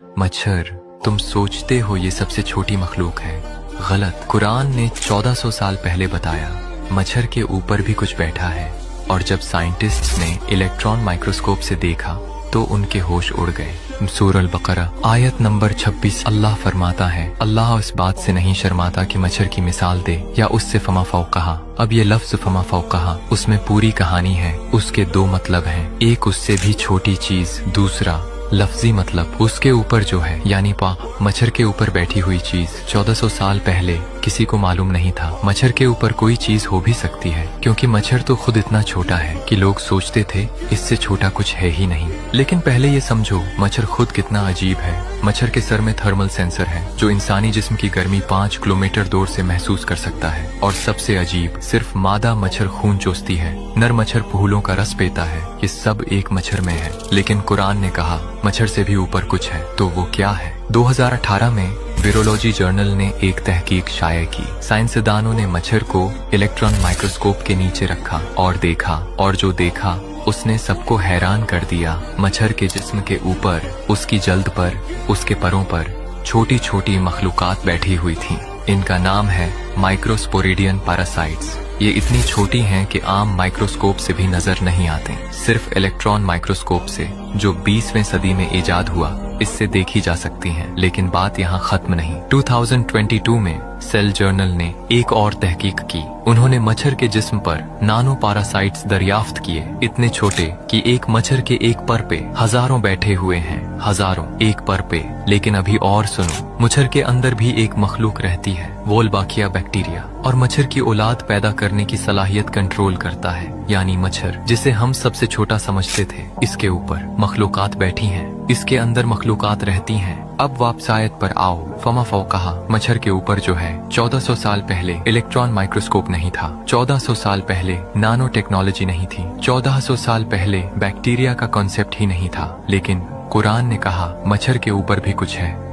मच्छर, तुम सोचते हो ये सबसे छोटी मखलूक है। गलत। कुरान ने 1400 साल पहले बताया मच्छर के ऊपर भी कुछ बैठा है, और जब साइंटिस्ट्स ने इलेक्ट्रॉन माइक्रोस्कोप से देखा तो उनके होश उड़ गए। सूरह अल-बकरा आयत नंबर 26। अल्लाह फरमाता है, अल्लाह इस बात से नहीं शर्माता कि मच्छर की मिसाल दे या उससे फमा फौकहा। अब ये लफ्ज फमा फौकहा उसमें पूरी कहानी है। उसके दो मतलब हैं, एक उससे भी छोटी चीज, दूसरा लफ्जी मतलब उसके ऊपर जो है, यानी मच्छर के ऊपर बैठी हुई चीज। 1400 साल पहले किसी को मालूम नहीं था मच्छर के ऊपर कोई चीज हो भी सकती है, क्योंकि मच्छर तो खुद इतना छोटा है कि लोग सोचते थे इससे छोटा कुछ है ही नहीं। लेकिन पहले ये समझो मच्छर खुद कितना अजीब है। मच्छर के सर में थर्मल सेंसर है जो इंसानी जिस्म की गर्मी 5 किलोमीटर दूर से महसूस कर सकता है। और सबसे अजीब, सिर्फ मादा मच्छर खून चूसती है, नर मच्छर फूलों का रस पीता है। ये सब एक मच्छर में है। लेकिन कुरान ने कहा मच्छर से भी ऊपर कुछ है, तो वो क्या है? 2018 में वीरोलॉजी जर्नल ने एक तहकीक शाया की। साइंसदानों ने मच्छर को इलेक्ट्रॉन माइक्रोस्कोप के नीचे रखा और देखा, और जो देखा उसने सबको हैरान कर दिया। मच्छर के जिस्म के ऊपर, उसकी जल्द पर, उसके परों पर छोटी छोटी मखलूकात बैठी हुई थीं। इनका नाम है माइक्रोस्पोरिडियन पैरासाइट्स। ये इतनी छोटी हैं कि आम माइक्रोस्कोप से भी नजर नहीं आते। सिर्फ इलेक्ट्रॉन माइक्रोस्कोप से, जो 20वीं सदी में इजाद हुआ, इससे देखी जा सकती हैं। लेकिन बात यहाँ खत्म नहीं। 2022 में सेल जर्नल ने एक और तहकीक की। उन्होंने मच्छर के जिस्म पर नानो पैरासाइट्स दरियाफ्त किए, इतने छोटे कि एक मच्छर के एक पर पे हजारों बैठे हुए हैं, हजारों एक पर पे। लेकिन अभी और सुनो, मच्छर के अंदर भी एक मखलूक रहती है, वोल्बाकिया बैक्टीरिया, और मच्छर की औलाद पैदा करने की सलाहियत कंट्रोल करता है। यानी मच्छर, जिसे हम सबसे छोटा समझते थे, इसके ऊपर मखलूकात बैठी हैं, इसके अंदर मखलूकात रहती हैं। अब वापस आयत पर आओ। फमा फौकहा, मच्छर के ऊपर जो है। 1400 साल पहले इलेक्ट्रॉन माइक्रोस्कोप नहीं था। 1400 साल पहले नानो टेक्नोलॉजी नहीं थी। 1400 साल पहले बैक्टीरिया का कॉन्सेप्ट ही नहीं था। लेकिन कुरान ने कहा मच्छर के ऊपर भी कुछ है।